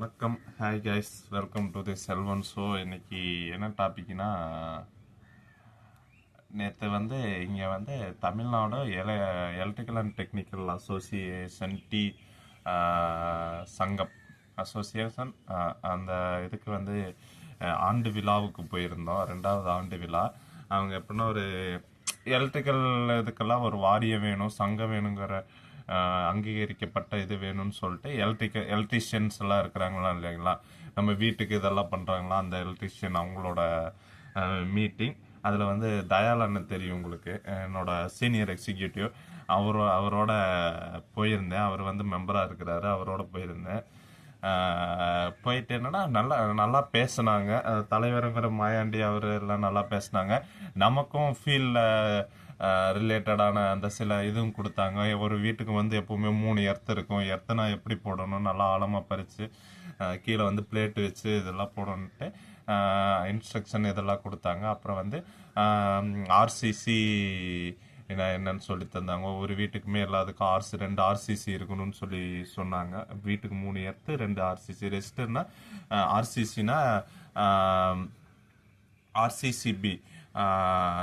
வணக்கம். Hi guys, welcome to the Selvan show. இன்னைக்கு என்ன டாபிக்னா, நேற்று இங்கே Tamil Nadu electrical and technical association சங்கம் அசோசியேஷன் அந்த இதுக்கு ஆண்டு விழாவுக்கு போயிருந்தோம். 2வது ஆண்டு விழா. அவங்க எப்படின்னா ஒரு எலக்ட்ரிக்கல் இதுக்கெல்லாம் ஒரு வாரியம் வேணும், சங்கம் வேணுங்கிற அங்கீகரிக்கப்பட்ட இது வேணும்னு சொல்லிட்டு எலக்ட்ரிஷியன்ஸ் எல்லாம் இருக்கிறாங்களா இல்லைங்களா, நம்ம வீட்டுக்கு இதெல்லாம் பண்ணுறாங்களா, அந்த எலக்ட்ரிஷியன் அவங்களோட மீட்டிங். அதில் தயால் அண்ணன் தெரியும் உங்களுக்கு, என்னோட சீனியர் எக்ஸிக்யூட்டிவ். அவரோட போயிருந்தேன். அவர் மெம்பராக இருக்கிறாரு. அவரோட போயிருந்தேன். போயிட்டு என்னன்னா நல்லா பேசினாங்க. தலைவருங்கிற மாயாண்டி அவர் எல்லாம் நல்லா பேசினாங்க. நமக்கும் ஃபீல்டில் ரிலேட்டடான அந்த சில இதுவும் கொடுத்தாங்க. ஒரு வீட்டுக்கு எப்போவுமே 3 எர்த்து இருக்கும். எர்த்தனா எப்படி போடணும், நல்லா ஆழமாக பறித்து கீழே பிளேட்டு வச்சு இதெல்லாம் போடணுன்ட்டு இன்ஸ்ட்ரக்ஷன் இதெல்லாம் கொடுத்தாங்க. அப்புறம் ஆர்சிசி என்னன்னு சொல்லி தந்தாங்க. ஒரு வீட்டுக்குமே எல்லாத்துக்கும் 2 ஆர்சிசி இருக்கணும்னு சொல்லி சொன்னாங்க. வீட்டுக்கு 3 எர்த்து 2 ஆர்சிசி. ரெஸ்ட்னா ஆர்சிசினா RCCB,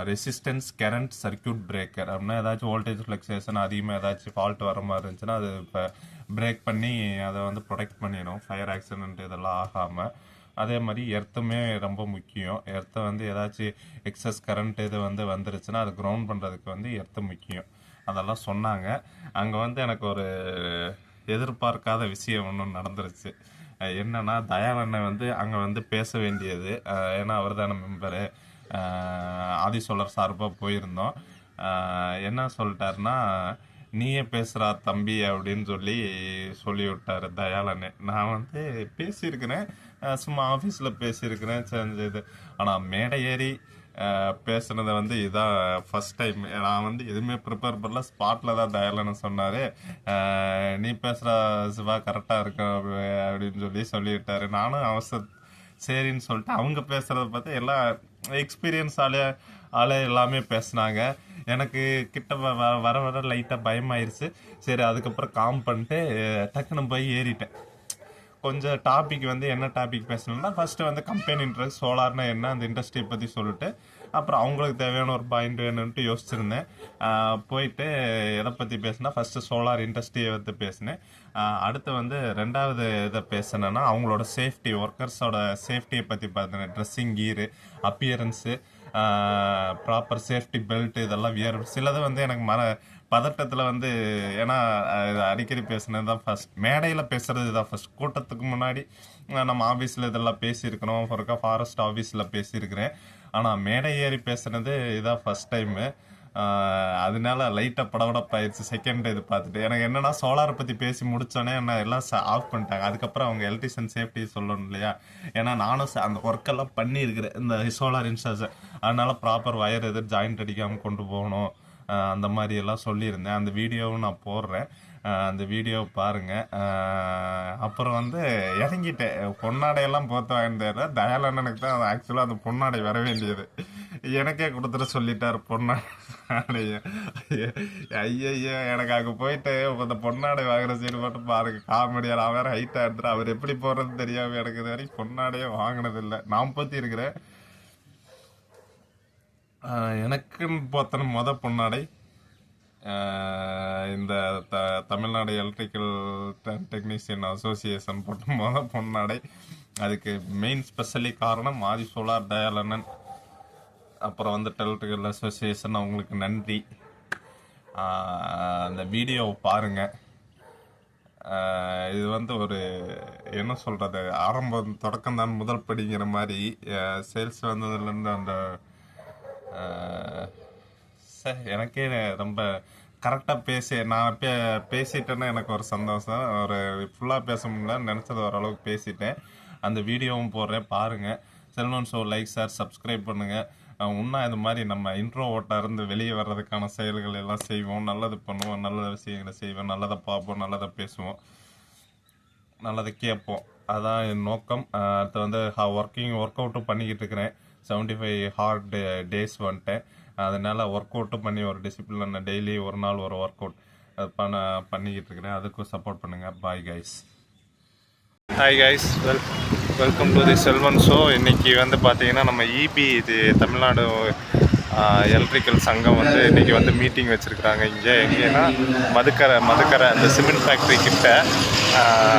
resistance current circuit breaker. அப்படின்னா ஏதாச்சும் வோல்டேஜ் ஃப்ளக்சுவேஷன் அதிகமாக ஏதாச்சும் ஃபால்ட் வர மாதிரி இருந்துச்சுன்னா அது இப்போ பிரேக் பண்ணி அதை ப்ரொடெக்ட் பண்ணிடும், ஃபயர் ஆக்சிடென்ட் இதெல்லாம் ஆகாமல். அதே மாதிரி எர்த்துமே ரொம்ப முக்கியம். எர்த்தை ஏதாச்சும் எக்ஸஸ் கரண்ட் இது வந்துருச்சுன்னா அது கிரவுண்ட் பண்ணுறதுக்கு எர்த்து முக்கியம். அதெல்லாம் சொன்னாங்க. அங்கே எனக்கு ஒரு எதிர்பார்க்காத விஷயம் ஒன்று நடந்துருச்சு. என்னன்னா, தயாளண்ணன் அங்கே பேச வேண்டியது, ஏன்னா அவர் தானே மெம்பரு. ஆதிசோழர் சார்பாக போயிருந்தோம். என்ன சொல்லிட்டாருன்னா, நீயே பேசுகிறா தம்பி அப்படின்னு சொல்லி விட்டாரு தயாளனே. நான் பேசியிருக்கிறேன், சும்மா ஆஃபீஸில் பேசியிருக்கிறேன் செஞ்சது. ஆனால் மேடை ஏறி பேசுனதை இதான் ஃபர்ஸ்ட் டைம். நான் எதுவுமே ப்ரிப்பேர் பண்ணல. ஸ்பாட்டில் தான் தயாளன்னு சொன்னார், நீ பேசுகிற சிவா கரெக்டாக இருக்க அப்படின்னு சொல்லிவிட்டாரு. நானும் சரின்னு சொல்லிட்டு அவங்க பேசுகிறத பார்த்து எல்லாம் எக்ஸ்பீரியன்ஸ் ஆளே எல்லாமே பேசினாங்க. எனக்கு கிட்ட வர லைட்டாக பயமாயிருச்சு. சரி, அதுக்கப்புறம் காம் பண்ணிட்டு டக்குன்னு போய் ஏறிட்டேன். கொஞ்சம் டாபிக் என்ன டாபிக் பேசணும்னா, ஃபர்ஸ்ட் கம்பெனி இன்ட்ரெஸ்ட், சோலார்னா என்ன, அந்த இண்டஸ்ட்ரியை பற்றி சொல்லிட்டு அப்புறம் அவங்களுக்கு தேவையான ஒரு பாயிண்ட் வேணும்ட்டு யோசிச்சிருந்தேன். போயிட்டு எதை பற்றி பேசினா, ஃபர்ஸ்ட் சோலார் இண்டஸ்ட்ரியை பேசினேன். அடுத்து 2வது இதை பேசினேன்னா அவங்களோட சேஃப்டி, ஒர்க்கர்ஸோட சேஃப்டியை பற்றி பார்த்தேன். ட்ரெஸ்ஸிங் கீரு, அப்பியரன்ஸு, ப்ராப்பர் சேஃப்டி பெல்ட் இதெல்லாம் சிலது எனக்கு பதட்டத்தில் ஏன்னா அடிக்கடி பேசுனது தான் ஃபர்ஸ்ட். மேடையில் பேசுறது தான் ஃபர்ஸ்ட். கூட்டத்துக்கு முன்னாடி நம்ம ஆஃபீஸில் இதெல்லாம் பேசியிருக்கிறோம். ஃபாரஸ்ட் ஆஃபீஸில் பேசியிருக்கிறேன். ஆனால் மேடை ஏறி பேசுனது இதான் ஃபர்ஸ்ட் டைமு. அதனால லைட்டாக படபடப்பாயிடுச்சு. செகண்ட் இது பார்த்துட்டு எனக்கு என்னன்னா, சோலாரை பற்றி பேசி முடித்தோடனே என்ன எல்லாம் ஆஃப் பண்ணிட்டாங்க. அதுக்கப்புறம் அவங்க எலக்ட்ரிஷியன் சேஃப்டி சொல்லணும் இல்லையா, ஏன்னா நானும் அந்த ஒர்க்கெல்லாம் பண்ணியிருக்கிறேன் இந்த சோலார் இன்ஸ்டால்ஸ். அதனால ப்ராப்பர் வயர் எது ஜாயிண்ட் அடிக்காமல் கொண்டு போகணும், அந்த மாதிரி எல்லாம் சொல்லியிருந்தேன். அந்த வீடியோவும் நான் போடுறேன், அந்த வீடியோவை பாருங்கள். அப்புறம் இறங்கிட்டேன். பொன்னாடையெல்லாம் போத்து வாங்கிட்டு தயாளண்ணனுக்கு தான் ஆக்சுவலாக அந்த பொன்னாடை வர வேண்டியது. எனக்கே கொடுத்துட்டு சொல்லிட்டார் பொன்னாடைய. ஐயய்யோ, எனக்கு அங்கே போயிட்டு இந்த பொன்னாடை வாங்குற சீடு மட்டும் பாருங்க, காமெடியாக. நான் வேறு ஹைட்டாக எடுத்துட்டு அவர் எப்படி போடுறது தெரியாமல் எனக்கு இது வரைக்கும் பொன்னாடையே வாங்கினதில்லை. நான் பற்றி இருக்கிறேன். எனக்குன்னு போத்தன பொன்னாடை இந்த தமிழ்நாடு எலக்ட்ரிக்கல் டெக்னீஷியன் அசோசியேஷன் போட்ட பொன்னாடை. அதுக்கு மெயின் ஸ்பெஷலி காரணம் ஆதி சோலார் தயாளண்ணன். அப்புறம் எலக்ட்ரிக்கல் அசோசியேஷன் அவங்களுக்கு நன்றி. அந்த வீடியோவை பாருங்கள். இது ஒரு என்ன சொல்கிறது, ஆரம்பம் தொடக்கம் தான் முதல் படிங்கிற மாதிரி. சேல்ஸ் வந்ததுலேருந்து அந்த எனக்கே ரொம்ப கரெக்டாக நான் பேசிட்டேன்னா எனக்கு ஒரு சந்தோஷம். ஒரு ஃபுல்லாக பேச முடியலன்னு நினச்சது ஓரளவுக்கு பேசிட்டேன். அந்த வீடியோவும் போடுறேன், பாருங்கள். Selvan show like, share, subscribe பண்ணுங்கள். இன்னும் இது மாதிரி நம்ம இன்ட்ரோவோட்டாக இருந்து வெளியே வர்றதுக்கான செயல்கள் எல்லாம் செய்வோம். நல்லது பண்ணுவோம், நல்ல விஷயங்களை செய்வோம், நல்லதை பார்ப்போம், நல்லதை பேசுவோம், நல்லதை கேட்போம். அதான் என் நோக்கம். அடுத்து ஒர்க் அவுட்டும் பண்ணிக்கிட்டு இருக்கிறேன். 75 ஹார்ட் டேஸ் வந்துட்டேன். அதனால் ஒர்க் அவுட்டும் பண்ணி ஒரு டிசிப்ளின் டெய்லி ஒரு நாள் ஒரு ஒர்க் அவுட் பண்ணிக்கிட்டு இருக்கிறேன். அதுக்கும் சப்போர்ட் பண்ணுங்கள். Bye guys. Hi guys, welcome to the Selvan show. இன்றைக்கி வந்து பார்த்திங்கன்னா நம்ம இபி இது தமிழ்நாடு எலக்ட்ரிக்கல் சங்கம் வந்து இன்றைக்கி வந்து மீட்டிங் வச்சுருக்குறாங்க. இங்கே எங்கேன்னா மதுக்கரை அந்த சிமெண்ட் ஃபேக்ட்ரி கிட்ட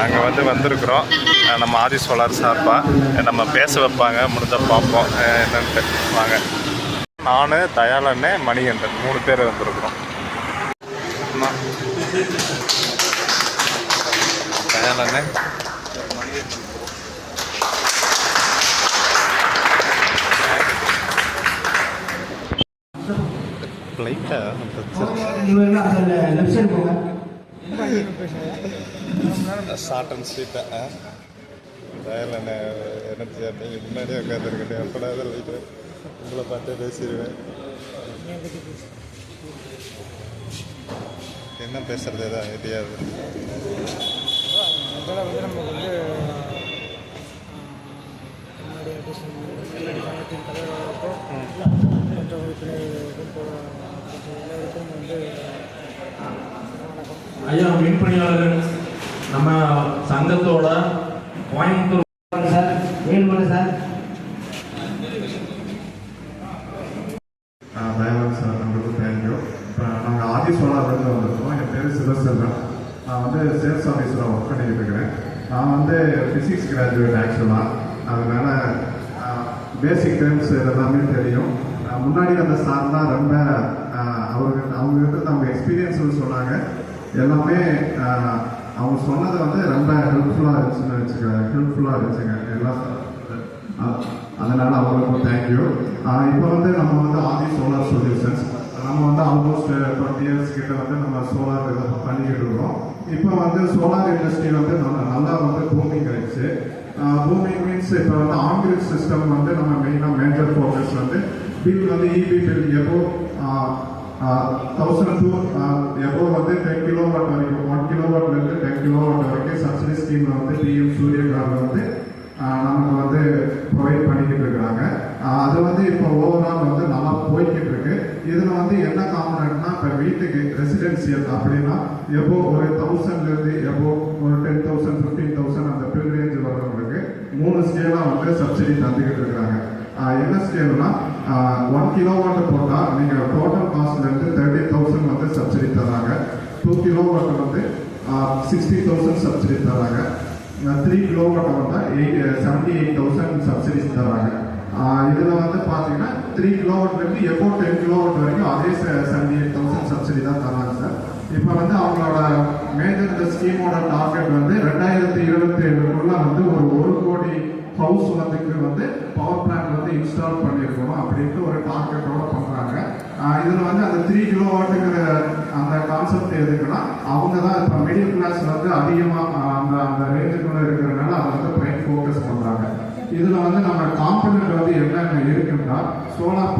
அங்கே வந்து வந்திருக்கிறோம். நம்ம ஆதி சோலார் சார்பாக நம்ம பேச வைப்பாங்க, முடிஞ்ச பார்ப்போம் என்னன்ட்டு. வாங்க, நான் தயாளண்ணே மணிகண்டன் 3 பேர் வந்திருக்கிறோம். தயாளண்ணே ஷார்ட் அண்ட் ஸ்வீட்டாக தயாளண்ணே எனர்ஜியாக நீங்கள் முன்னாடியே உட்காந்துருக்கேன். எப்படாவது லைட்டு உங்களை பார்த்தே பேசிடுவேன். என்ன பேசுறது ஏதாவது எதையாவது நம்ம வந்து சங்கத்தின் தலைவர்களுக்கும் மற்ற உறுப்பினர்களுக்கும் எல்லோருக்கும் வந்து ஐயா மின் பணியாளர்கள் நம்ம சங்கத்தோட கோயம்புத்தூர் சார் வேணுமா சார் தயவாக சார் நம்மளுக்கு தேங்க்யூ. இப்போ நாங்கள் ஆதி சோலார்லேருந்து வந்திருக்கோம். என் பேர் சிவசெல்வன். நான் வந்து சேல்ஸ் ஆஃபீஸராக ஒர்க் பண்ணிக்கிட்டு இருக்கிறேன். நான் வந்து ஃபிசிக்ஸ் கிராஜுவேட் ஆக்சுவலாக. அதனால் பேசிக் டேர்ம்ஸ் எல்லாமே தெரியும். முன்னாடி அந்த சார் தான் ரொம்ப அவங்ககிட்ட அவங்க எக்ஸ்பீரியன்ஸ் சொன்னாங்க. எல்லாமே அவங்க சொன்னது வந்து ரொம்ப ஹெல்ப்ஃபுல்லாக இருந்துச்சுங்க எல்லாம். அதனால் அவங்களுக்கும் தேங்க்யூ. இப்போ வந்து நம்ம வந்து ஆதி சோலார் சொல்யூஷன்ஸ் நம்ம வந்து ஆல்மோஸ்ட் 20 இயர்ஸ் கிட்ட வந்து நம்ம சோலார் பண்ணிக்கிட்டு இருக்கோம். இப்போ வந்து சோலார் இண்டஸ்ட்ரி வந்து நல்லா வந்து பூமிங் ஆயிடுச்சு. பூமிங் மீன்ஸ் இப்போ வந்து ஆங்கிரிட் சிஸ்டம் வந்து நம்ம மெயினாக மேஜர் ஃபோக்கஸ் வந்து பில் வந்து இபி பில் எபோ 1002 எபோ வந்து 10 கிலோவாட் வரைக்கும் 1 கிலோவாட்லேருந்து 10 கிலோவாட் வரைக்கும் சப்சிடி ஸ்கீமில் வந்து பிஎம் சூரியகாரில் வந்து நமக்கு வந்து ப்ரொவைட் பண்ணிக்கிட்டு இருக்கிறாங்க. அது வந்து இப்போ ஓவரால் வந்து நல்லா போய்கிட்டு இருக்கு. இதில் வந்து என்ன காம்பனண்ட்னா இப்போ வீட்டுக்கு ரெசிடென்சியல் அப்படின்னா எபோ ஒரு 1000லேருந்து எபோ ஒரு 10,000 15,000 அந்த பில் ரேஞ்ச் வர்றவங்களுக்கு 3 ஸ்கேலாக வந்து சப்சிடி தந்துக்கிட்டு இருக்கிறாங்க. என்ன ஸ்கேல்னா 1 கிலோவாட் போட்டால் நீங்கள் டோட்டல் காஸ்ட்லேருந்து 30,000 வந்து சப்சிடி தராங்க. 2 கிலோவாட் வந்து 60,000 சப்சிடி தராங்க. 3 கிலோவாட் வந்து 78,000 சப்சிடிஸ் தராங்க. இதில் வந்து பார்த்தீங்கன்னா 3 கிலோவாட்லேருந்து எப்போ 10 கிலோவாட் வரைக்கும் அதே 78,000 சப்சிடி தான் தராங்க சார். இப்போ வந்து அவங்களோட மேஜர் இந்த ஸ்கீமோட டார்கெட் வந்து 2027க்குள்ள வந்து ஒரு 1 கோடி ஹவுஸ் வந்து பவர் பிளான்ட் வந்து இன்ஸ்டால் பண்ணியிருக்கணும் அப்படின்ட்டு ஒரு டார்கெட்டோட பண்ணுறாங்க. இதில் வந்து அந்த 3 கிலோவாட்டுங்கிற அந்த கான்செப்ட் எதுக்குன்னா அவங்க தான் இப்போ மிடில் கிளாஸ் வந்து அதிகமாக அந்த ரேஞ்சுக்குள்ள இருக்கிறதுனால அதை வந்து பிரைம் ஃபோக்கஸ் பண்ணுறாங்க. இதில் வந்து நம்ம காம்பனண்ட் வந்து என்னென்ன இருக்குன்னா சோலார்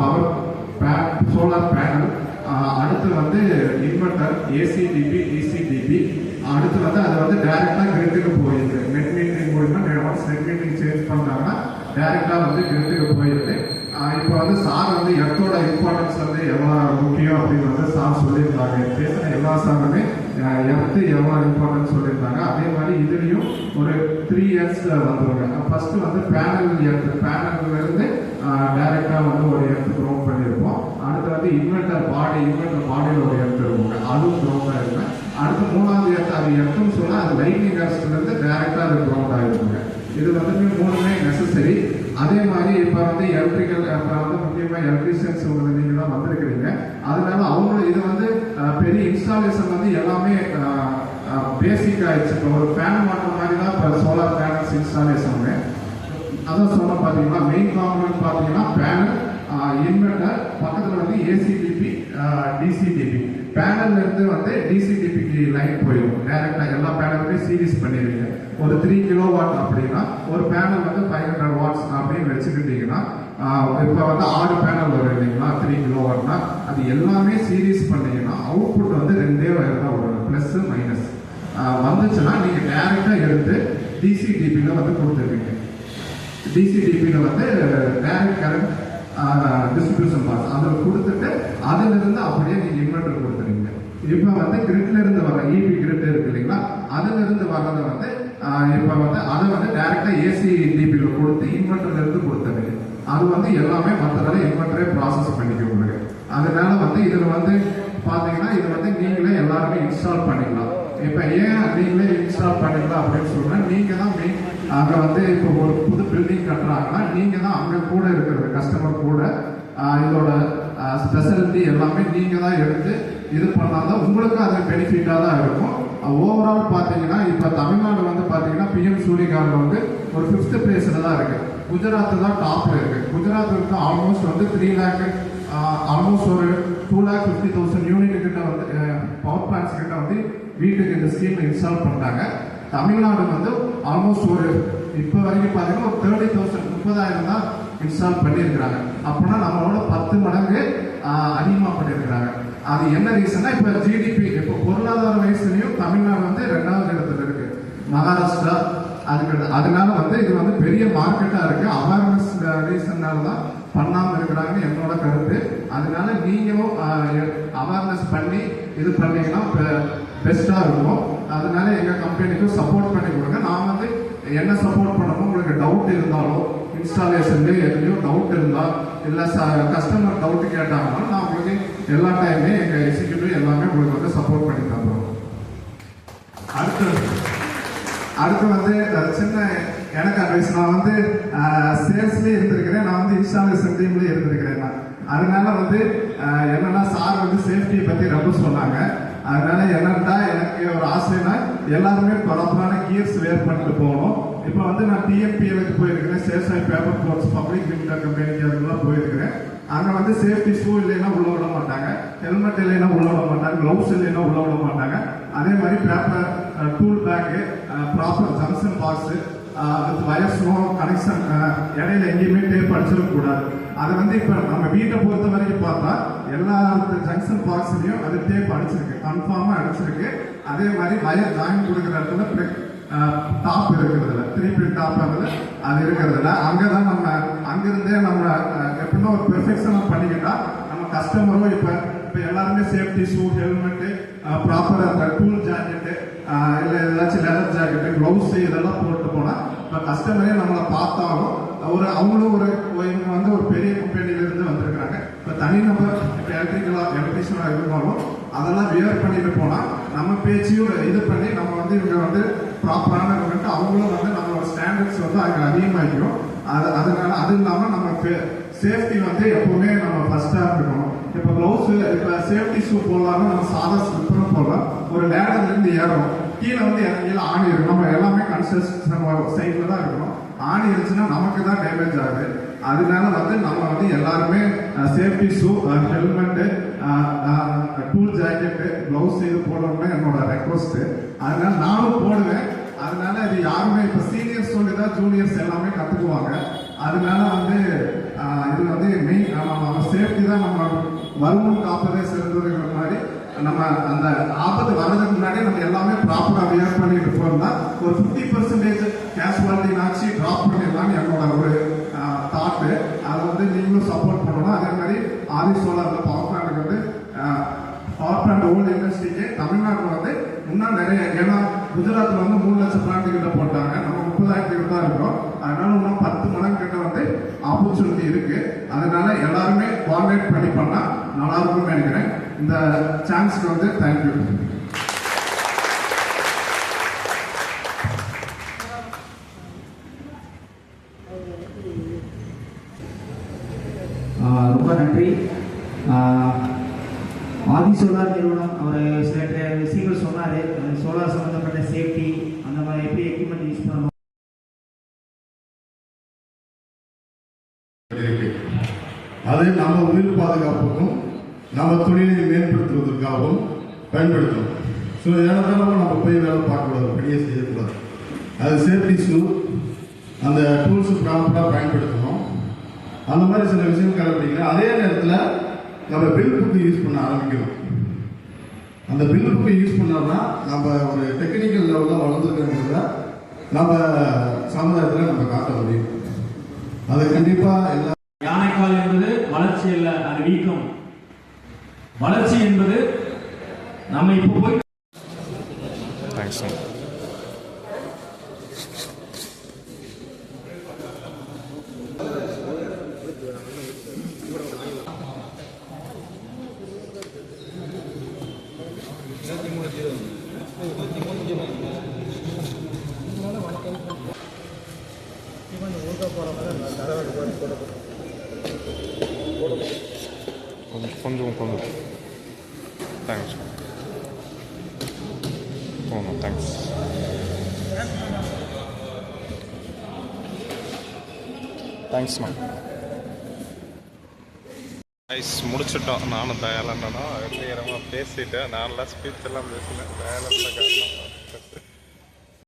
பேனல், அடுத்து வந்து இன்வெர்டர், ஏசிடிபி, டிசிடிபி, அடுத்து வந்து அது வந்து டைரக்டாக கிரிட்டுக்கு போயிடுது. நெட் மீட்டரிங் மூலிமா நெட் மீட்டரிங் சேஞ்ச் பண்ணாங்கன்னா டைரக்டாக வந்து கிரிட்டுக்கு போயிடுது. இப்போ வந்து சார் வந்து எர்த்தோட இம்பார்ட்டன்ஸ் வந்து எவ்வளோ முக்கியம் அப்படின்னு வந்து சார் சொல்லியிருந்தாங்க. பேசுகிற எல்லா சாருமே எர்த்து எவ்வளோ இம்பார்ட்டன்ஸ் சொல்லியிருந்தாங்க. அதே மாதிரி இதுலேயும் ஒரு 3 இயர்ஸ் வந்துருவாங்க. ஃபர்ஸ்ட் வந்து பேனல்லேருந்து டைரக்டாக வந்து ஒரு எர்த்து க்ரௌண்ட் பண்ணியிருப்போம். அடுத்து வந்து இன்வெர்டர் பாடியில் ஒரு எர்த்து இருக்கும், அதுவும் க்ரௌண்ட் ஆகிருக்கும். அடுத்து 3வது எர்த்து அது எர்த்துன்னு சொன்னால் அது லைட்னிங் எர்ஸ்லேருந்து டைரக்டாக அது க்ரௌண்ட் ஆகிருக்குங்க. இது வந்து 3மே நெசசரி. அதே மாதிரி இப்போ வந்து எலக்ட்ரிக்கல் இப்போ வந்து முக்கியமாக எலக்ட்ரிஷியன்ஸ் நீங்கள் தான் வந்திருக்கிறீங்க. அதனால அவங்க இது வந்து பெரிய இன்ஸ்டாலேஷன் வந்து எல்லாமே பேசிக் ஆயிடுச்சு. இப்போ ஒரு ஃபேன் மாற்ற மாதிரி தான் இப்போ சோலார் பேனல்ஸ் இன்ஸ்டாலேஷனுங்க. அதான் சொல்ல பார்த்தீங்கன்னா மெயின் காம்பனன்ட் பார்த்தீங்கன்னா பேனல், இன்வெர்டர், பக்கத்தில் வந்து ஏசிடிபி, டிசிடிபி. பேனல்ல இருந்து வந்து டிசிடிபிக்கு லைன் போயிடும். டைரக்டாக எல்லா பேனலுமே சீரிஸ் பண்ணிடுவீங்க. ஒரு 3 கிலோவாட் அப்படின்னா ஒரு பேனல் வந்து 500 வாட்ஸ் அப்படின்னு வச்சுக்கிட்டீங்கன்னா இப்போ வந்து 6 பேனல் வரும் இல்லைங்களா 3 கிலோவாட்னா அது எல்லாமே சீரிஸ் பண்ணீங்கன்னா அவுட்புட் வந்து 2 வயர் தான் வரும், ப்ளஸ் மைனஸ் வந்துச்சுன்னா நீங்கள் டைரக்டாக எடுத்து டிசிடிபியில் வந்து கொடுத்துருவீங்க. டிசிடிபியில் வந்து டைரக்ட் கரண்ட் டிஸ்ட்ரிபியூஷன் பாஸ் அதில் கொடுத்துட்டு அதிலிருந்து அப்படியே நீங்கள் இன்வெர்டர் கொடுத்துருவீங்க. இப்போ வந்து கிரிட்ல இருந்து வர இபி கிரிட் இருக்கு இல்லைங்களா, அதுல இருந்து வர்றதை வந்து இப்போ வந்து அதை வந்து டைரக்டா ஏசி டிபியில் கொடுத்து இன்வெர்டர்ல இருந்து கொடுத்தது. அது வந்து எல்லாமே மற்றதால இன்வெர்டரே ப்ராசஸ் பண்ணிக்க உங்களுக்கு. அதனால வந்து இதுல வந்து பாத்தீங்கன்னா இது வந்து நீங்களே எல்லாருமே இன்ஸ்டால் பண்ணிக்கலாம். இப்ப ஏன் நீங்களே இன்ஸ்டால் பண்ணிக்கலாம் அப்படின்னு சொல்றேன், நீங்க தான் அங்க வந்து இப்போ ஒரு புது பில்டிங் கட்டுறாங்கன்னா நீங்க தான் அங்க கூட இருக்கிறது கஸ்டமர் கூட இதோட ஸ்பெஷாலிட்டி எல்லாமே நீங்க தான் எடுத்து இது பண்ணாதான் உங்களுக்கு அது பெனிஃபிட்டா தான் இருக்கும். ஓவரால் பாத்தீங்கன்னா இப்ப தமிழ்நாடு வந்து பாத்தீங்கன்னா பிஎம் சூரியகாந்த் வந்து ஒரு 5th பிளேஸ்ல தான் இருக்கு. குஜராத் தான் டாப்ல இருக்கு. குஜராத் வந்து ஆல்மோஸ்ட் வந்து 3 லேக் ஆல்மோஸ்ட் ஒரு 2,50,000 யூனிட் கிட்ட வந்து பவர் பிளான்ஸ் கிட்ட வந்து வீட்டுக்கு இந்த ஸ்கீம் இன்ஸ்டால் பண்றாங்க. தமிழ்நாடு வந்து ஆல்மோஸ்ட் ஒரு இப்போ வரைக்கும் பாத்தீங்கன்னா ஒரு 30,000 தான் இன்ஸ்டால் பண்ணியிருக்கிறாங்க. அப்படின்னா நம்மளோட 10 மடங்கு அதிகமாக பண்ணியிருக்கிறாங்க. அது என்ன ரீசன்னா இப்ப ஜிடிபி இப்போ பொருளாதார வயசுலயும் தமிழ்நாடு வந்து 2வது இடத்துல இருக்கு, மகாராஷ்டிரா அதுக்கு. அதனால வந்து இது வந்து பெரிய மார்க்கெட்டா இருக்கு. அவேர்னஸ் ரீசன்னால தான் பண்ணாம இருக்கிறாங்க என்னோட கருத்து. அதனால நீங்களும் அவேர்னஸ் பண்ணி இது பண்ணீங்கன்னா பெஸ்டா இருக்கும். அதனால எங்க கம்பெனிக்கும் சப்போர்ட் பண்ணி கொடுங்க. நான் வந்து என்ன சப்போர்ட் பண்ணணும், உங்களுக்கு டவுட் இருந்தாலும் இன்ஸ்டாலேஷன்ல எதுலையும் டவுட் இருந்தா இல்ல கஸ்டமர் டவுட் கேட்டாங்கனாலும் நான் உங்களுக்கு எல்லா டைமே எங்க எக்ஸிக்யூட்டிவ் எல்லாமே உங்களுக்கு வந்து சப்போர்ட் பண்ணி தந்துடும். அடுத்து வந்து சின்ன எனக்கு அட்வைஸ், நான் வந்து சேல்ஸ்லயே இருந்திருக்கிறேன், நான் வந்து இன்ஸ்டாலேஷன் டீம்லயே இருந்திருக்கிறேன். நான் அதனால வந்து என்னன்னா சார் வந்து சேஃப்டியை பத்தி ரொம்ப சொன்னாங்க. அதனால என்னன்னா எனக்கு ஒரு ஆசைனா எல்லாருமே ப்ராப்பரான கியர்ஸ் வேர் பண்ணிட்டு போகணும். இப்போ வந்து நான் டிஎம்பிஎலுக்கு போயிருக்கிறேன், sales and paper boards public limited கம்பெனிக்கு அதுக்கெல்லாம் போயிருக்கிறேன். அங்கே வந்து சேஃப்டி ஷூ இல்லைன்னா உள்ள விட மாட்டாங்க, ஹெல்மெட் இல்லைன்னா உள்ள விட மாட்டாங்க, கிளவுஸ் இல்லைன்னா உள்ள விட மாட்டாங்க. அதே மாதிரி பேப்பர் டூல் பேக்கு ப்ராப்பர் ஜங்ஷன் பாக்ஸ் வித் வயர்ஸோ கனெக்ஷன் இடையில எங்கேயுமே டேப் அடிச்சிடக்கூடாது. அது வந்து இப்போ நம்ம வீட்டை பொறுத்த வரைக்கும் பார்த்தா எல்லா ஜங்ஷன் பாக்ஸ்லயும் அது டேப் அடிச்சிருக்கு, கன்ஃபார்மா அடிச்சிருக்கு. அதே மாதிரி வயர் ஜாயின் கொடுக்குற இடத்துல டாப் இருக்கிறதுல 3 பின் டாப் அது இருக்கிறதுல அங்கதான் நம்ம அங்கிருந்தே நம்ம எப்படின்னா ஒரு பெர்ஃபெக்ஷனா பண்ணிக்கிட்டா நம்ம கஸ்டமரும் இப்ப எல்லாருமே சேஃப்டி ஷூ ஹெல்மெட் ப்ராப்பர் அந்த டூல் ஜாக்கெட்டு இல்ல ஏதாச்சும் லெதர் ஜாக்கெட்டு கிளவுஸ் இதெல்லாம் போட்டு போனா இப்ப கஸ்டமரே நம்மளை பார்த்தாலும் அவங்களும் இவங்க வந்து ஒரு பெரிய கம்பெனில இருந்து வந்திருக்காங்க. இப்ப தனிநபர் இப்ப எலக்ட்ரிஷியனா இருந்தாலும் அதெல்லாம் வியர் பண்ணிட்டு போனா நம்ம பேச்சையும் இது பண்ணி நம்ம வந்து இவங்க வந்து ப்ராப்பரான அவங்களும் வந்து நம்மளோட ஸ்டாண்டர்ட்ஸ் வந்து அங்க அதிகமாகிடும். அதனால அது இல்லாம நம்ம சேஃப்டி வந்து எப்பவுமே நம்ம ஃபர்ஸ்டா இருக்கணும். இப்ப கிளவுஸ் இப்ப சேஃப்டி ஷூ போடலாம்னா நம்ம சாதா ஸ்லிப்பரும் போடலாம். ஒரு லேடர்ல இருந்து ஏறணும், கீழே வந்து இறங்கில ஆணி இருக்கும். நம்ம எல்லாமே கன்ஸ்ட்ரக்ஷன் சைட்ல தான் இருக்கணும். ஆணி இருந்துச்சுன்னா நமக்கு தான் டேமேஜ் ஆகுது. அதனால வந்து நம்ம வந்து எல்லாருமே safety shoe helmet tool jacket gloves இது போடணும்னு என்னோட ரெக்வஸ்ட். அதனால நானும் போடுவேன். அதனால இது யாருமே இப்ப சீனியர்ஸ் சொல்லிதான் ஜூனியர்ஸ் எல்லாமே கத்துக்குவாங்க. அதனால வந்து இது வந்து மெயின் நம்ம சேஃப்டி தான். நம்ம வருமுன் காப்பதே சிறந்ததுங்கிற மாதிரி நம்ம அந்த ஆபத்து வர்றதுக்கு முன்னாடி நம்ம எல்லாமே ப்ராப்பரா வியர் பண்ணிட்டு போறோம்னா ஒரு 50% கேஷுவாலிட்டி நாச்சு டிராப் பண்ணிடலாம் என்னோட ஒரு தாட்டு. அதை வந்து நீங்களும் சப்போர்ட் பண்ணணும். அதே மாதிரி ஆதி சோலார்ல பவர் பிளான்ட் வந்து பவர் பிளான்ட் ஓல்டு இண்டஸ்ட்ரிக்கு தமிழ்நாட்டில் வந்து இன்னும் நிறைய, ஏன்னா குஜராத்ல வந்து 3 லட்சம் பிளான்ட் கிட்ட போட்டாங்க, நம்ம 30,000 கிட்ட தான் இருக்கோம். அதனால இன்னும் 10 மடங்கு கிட்ட வந்து ஆப்பர்ச்சுனிட்டி இருக்கு. அதனால எல்லாருமே கோஆர்டினேட் பண்ணி பண்ணா நல்லா இருக்கும்னு நினைக்கிறேன். இந்த சான்ஸ்க்கு வந்து தேங்க்யூ. ரொம்ப நன்றி. ஆதி சோலார் நிறுவனம் அவர் சில விஷயங்கள் சொன்னார். சோலார் சம்பந்தப்பட்ட சேஃப்டி அந்த மாதிரி எப்படி எக்யூப்மெண்ட் யூஸ் பண்ணணும். அது நம்ம உயிர் பாதுகாப்புக்கும் நம்ம தொழிலை மேம்படுத்துவதற்காகவும் பயன்படுத்தும். ஸோ ஏன்னா நம்ம போய் வேலை பார்க்கக்கூடாது, படியே செய்யக்கூடாது. அது சேஃப்டி ஷூ அந்த டூல்ஸ் ப்ராப்பராக பயன்படுத்தணும். அந்த மாதிரி சில விஷயம் கடைபிடிக்கிறேன். அதே நேரத்தில் நம்ம பில் புக்கு யூஸ் பண்ண ஆரம்பிக்கணும். அந்த பில் புக்கை யூஸ் பண்ணோம்னா நம்ம ஒரு டெக்னிக்கல் லெவலில் வளர்ந்துருக்கிறத நம்ம சமுதாயத்தில் நம்ம காட்ட முடியும். அது கண்டிப்பாக எல்லா யானைக்கால் என்பது வளர்ச்சி அல்ல, அது வீக்கம். வளர்ச்சி என்பது நம்ம இப்போ போய் தேங்க்ஸ். கொஞ்சம் தேங்க்ஸ். தேங்க்ஸ். தேங்க்ஸ்ண்ணா. நைஸ், முடிச்சிட்டோம். நானும் தயாரில்லைன்னா வெற்றிகரமாக பேசிட்டேன். நான்லாம் ஸ்பீச் எல்லாம் பேசினேன். தயாரில் காரணம்